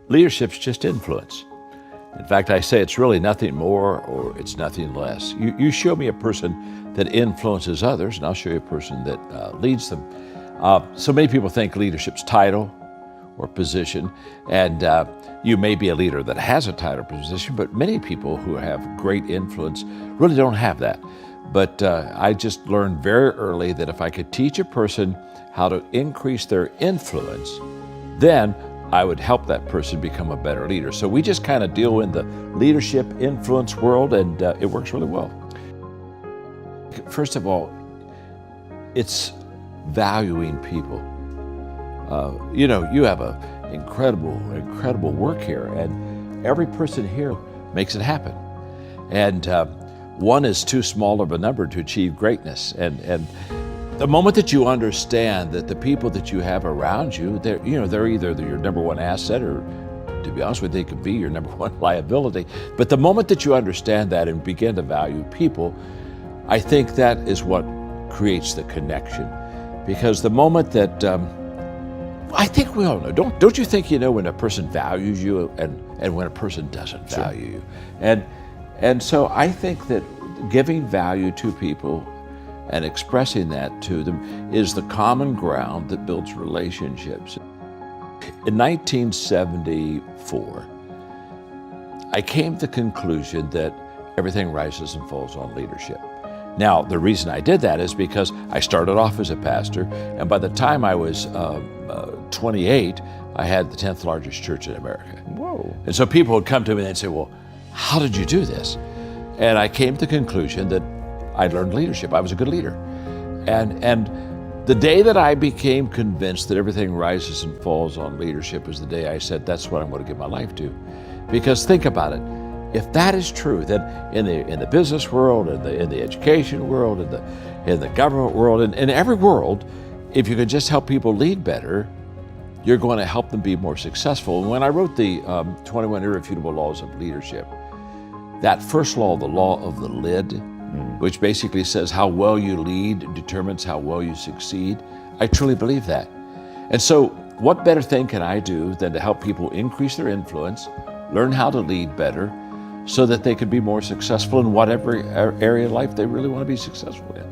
Leadership's just influence. In fact, I say it's really nothing more or it's nothing less. You show me a person that influences others, and I'll show you a person that leads them. So many people think leadership's title or position, and you may be a leader that has a title or position, but many people who have great influence really don't have that. But I just learned very early that if I could teach a person how to increase their influence, then I would help that person become a better leader. So we just kind of deal in the leadership influence world, and it works really well. First of all, it's valuing people. You have an incredible work here, and every person here makes it happen. And one is too small of a number to achieve greatness. And the moment that you understand that the people that you have around you, they're either your number one asset, or to be honest with you, they could be your number one liability. But the moment that you understand that and begin to value people, I think that is what creates the connection. Because the moment that, I think we all know, don't you think you know when a person values you and when a person doesn't value you? And so I think that giving value to people and expressing that to them is the common ground that builds relationships. In 1974, I came to the conclusion that everything rises and falls on leadership. Now, the reason I did that is because I started off as a pastor, and by the time I was 28, I had the 10th largest church in America. Whoa. And so people would come to me and they'd say, well, how did you do this? And I came to the conclusion that I learned leadership. I was a good leader. And the day that I became convinced that everything rises and falls on leadership is the day I said, that's what I'm going to give my life to. Because think about it. If that is true, then in the business world, in the education world, in the government world, in every world, if you can just help people lead better, you're going to help them be more successful. And when I wrote the 21 Irrefutable Laws of Leadership, that first law, the law of the lid, which basically says how well you lead determines how well you succeed, I truly believe that. And so what better thing can I do than to help people increase their influence, learn how to lead better, so that they could be more successful in whatever area of life they really want to be successful in.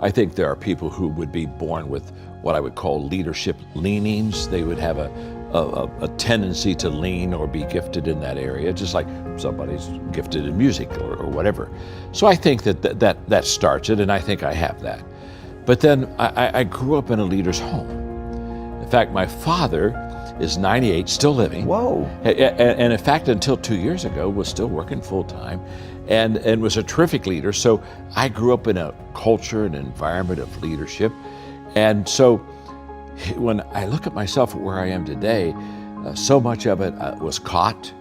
I think there are people who would be born with what I would call leadership leanings. They would have a tendency to lean or be gifted in that area, just like somebody's gifted in music or whatever. So I think that starts it, and I think I have that. But then I grew up in a leader's home. In fact, my father is 98, still living. Whoa. And in fact, until 2 years ago, was still working full-time and was a terrific leader. So I grew up in a culture and environment of leadership. And so when I look at myself at where I am today, so much of it was caught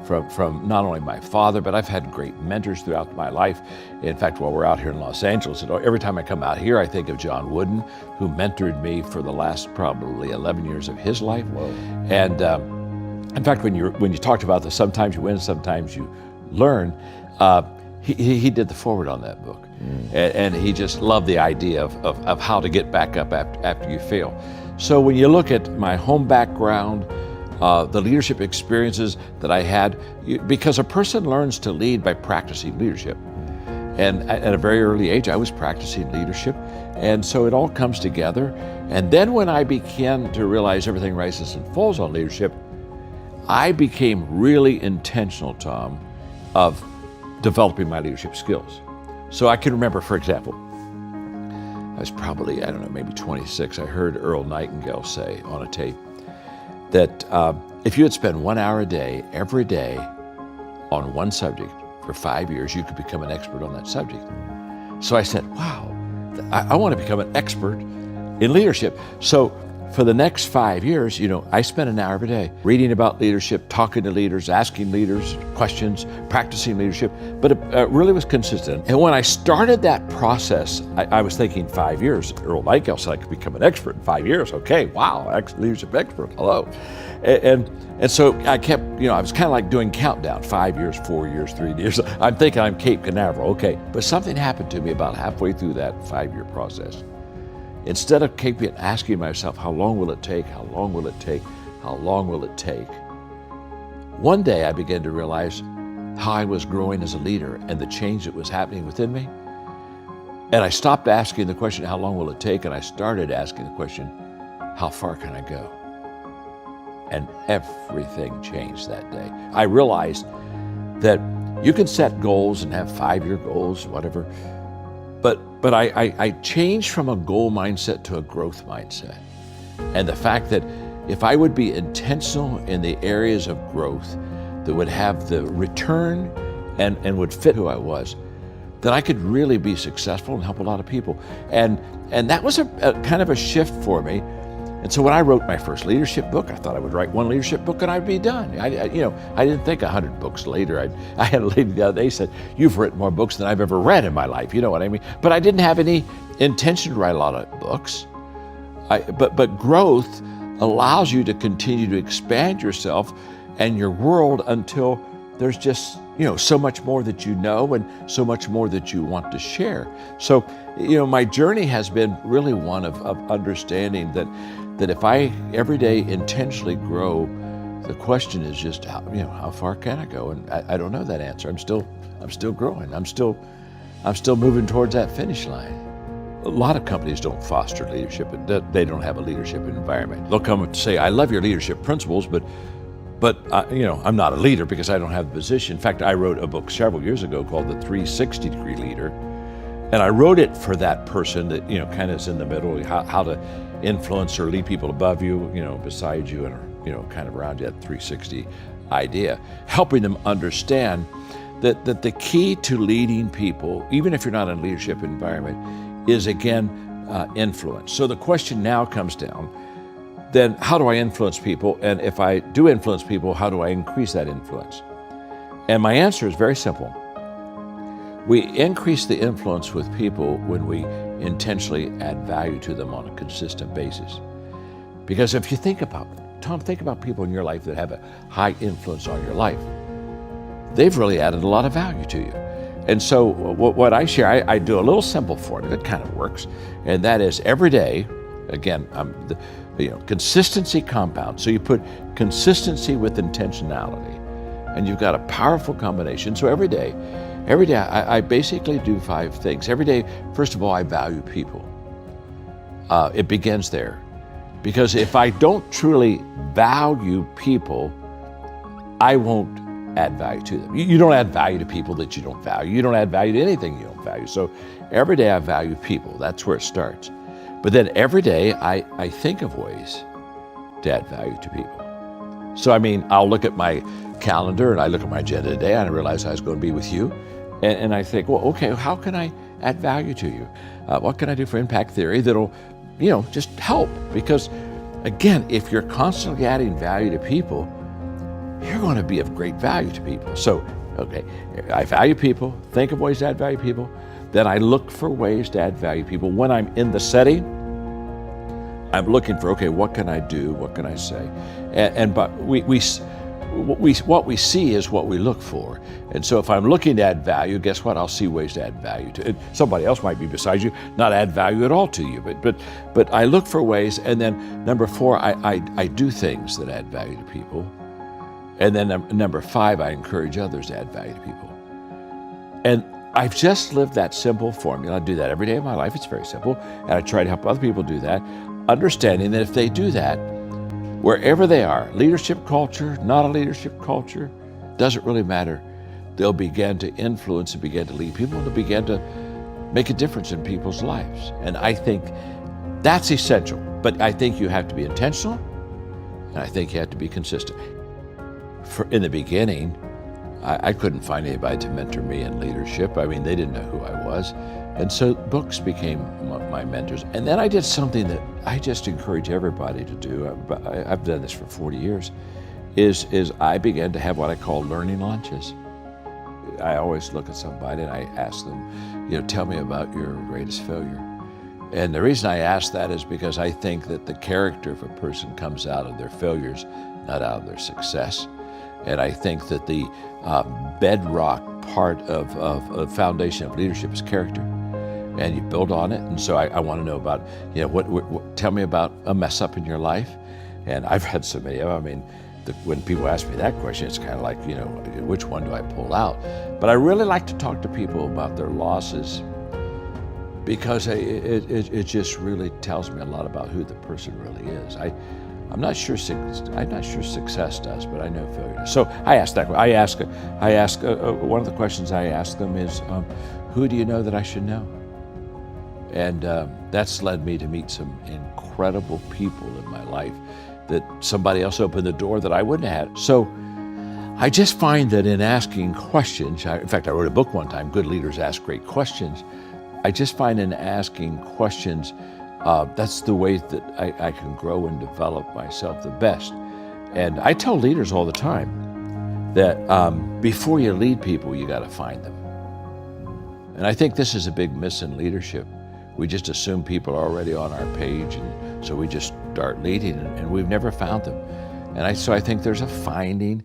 from not only my father, but I've had great mentors throughout my life. In fact, while we're out here in Los Angeles, every time I come out here, I think of John Wooden, who mentored me for the last probably 11 years of his life. Whoa. And in fact, when you talked about the sometimes you win, sometimes you learn, he did the foreword on that book. And he just loved the idea of how to get back up after you fail. So when you look at my home background, the leadership experiences that I had, because a person learns to lead by practicing leadership. And at a very early age, I was practicing leadership. And so it all comes together. And then when I began to realize everything rises and falls on leadership, I became really intentional, Tom, of developing my leadership skills. So I can remember, for example, I was probably, maybe 26, I heard Earl Nightingale say on a tape that if you would spend 1 hour a day, every day, on one subject for 5 years, you could become an expert on that subject. So I said, wow, I want to become an expert in leadership. So for the next 5 years, I spent an hour every day reading about leadership, talking to leaders, asking leaders questions, practicing leadership, but it really was consistent. And when I started that process, I was thinking 5 years. Earl Nightingale said I could become an expert in 5 years. Okay, wow, leadership expert, hello. And so I kept, I was kind of like doing countdown, 5 years, 4 years, 3 years. I'm thinking I'm Cape Canaveral, okay. But something happened to me about halfway through that 5-year process. Instead of asking myself, how long will it take? How long will it take? how long will it take? One day I began to realize how I was growing as a leader and the change that was happening within me. And I stopped asking the question, how long will it take? And I started asking the question, how far can I go? And everything changed that day. I realized that you can set goals and have 5-year goals, whatever, but I changed from a goal mindset to a growth mindset. And the fact that if I would be intentional in the areas of growth that would have the return and would fit who I was, that I could really be successful and help a lot of people. And that was a kind of a shift for me. And so when I wrote my first leadership book, I thought I would write one leadership book and I'd be done. I didn't think 100 books later. I had a lady the other day said, "You've written more books than I've ever read in my life." You know what I mean? But I didn't have any intention to write a lot of books. But growth allows you to continue to expand yourself and your world until there's just so much more that you know and so much more that you want to share. So my journey has been really one of understanding that if I every day intentionally grow, the question is just how far can I go? And I don't know that answer. I'm still growing. I'm still moving towards that finish line. A lot of companies don't foster leadership. They don't have a leadership environment. They'll come and say, "I love your leadership principles, but I'm not a leader because I don't have the position." In fact, I wrote a book several years ago called The 360-Degree Leader. And I wrote it for that person that, kind of is in the middle, how to influence or lead people above you, beside you, and, kind of around that 360 idea, helping them understand that the key to leading people, even if you're not in a leadership environment, is again, influence. So the question now comes down, then how do I influence people? And if I do influence people, how do I increase that influence? And my answer is very simple. We increase the influence with people when we intentionally add value to them on a consistent basis. Because if you think about people in your life that have a high influence on your life, they've really added a lot of value to you. And so what I share, I do a little simple formula that kind of works, and that is every day, again, consistency compounds. So you put consistency with intentionality, and you've got a powerful combination. So every day I basically do 5 things. Every day, first of all, I value people. It begins there. Because if I don't truly value people, I won't add value to them. You don't add value to people that you don't value. You don't add value to anything you don't value. So every day I value people. That's where it starts. But then every day I think of ways to add value to people. So I'll look at my calendar and I look at my agenda today and I realize I was going to be with you. And I think, well, okay, how can I add value to you? What can I do for impact theory that'll, just help? Because again, if you're constantly adding value to people, you're going to be of great value to people. So, okay, I value people, think of ways to add value to people. Then I look for ways to add value to people. When I'm in the setting, I'm looking for, okay, what can I do? What can I say? But what we see is what we look for. And so if I'm looking to add value, guess what? I'll see ways to add value to it. Somebody else might be beside you, not add value at all to you, but I look for ways. And then number 4, I do things that add value to people. And then number 5, I encourage others to add value to people. And I've just lived that simple formula. I do that every day of my life. It's very simple. And I try to help other people do that, understanding that if they do that, wherever they are, leadership culture, not a leadership culture, doesn't really matter. They'll begin to influence and begin to lead people and they'll begin to make a difference in people's lives. And I think that's essential. But I think you have to be intentional and I think you have to be consistent. In the beginning, I couldn't find anybody to mentor me in leadership. They didn't know who I was. And so books became my mentors. And then I did something that I just encourage everybody to do. I've done this for 40 years, is I began to have what I call learning lunches. I always look at somebody and I ask them, tell me about your greatest failure. And the reason I ask that is because I think that the character of a person comes out of their failures, not out of their success. And I think that the bedrock part of the foundation of leadership is character. And you build on it. And so I want to know about, tell me about a mess up in your life. And I've had so many of them. I mean, when people ask me that question, it's kind of like, which one do I pull out? But I really like to talk to people about their losses, because it just really tells me a lot about who the person really is. I'm not sure success does, but I know failure does. So I ask that. One of the questions I ask them is, who do you know that I should know? And that's led me to meet some incredible people in my life that somebody else opened the door that I wouldn't have had. So I just find that in asking questions, in fact, I wrote a book one time, Good Leaders Ask Great Questions. I just find in asking questions, that's the way that I can grow and develop myself the best. And I tell leaders all the time that before you lead people, you got to find them. And I think this is a big miss in leadership. We just assume people are already on our page, and so we just start leading, and we've never found them. And so I think there's a finding.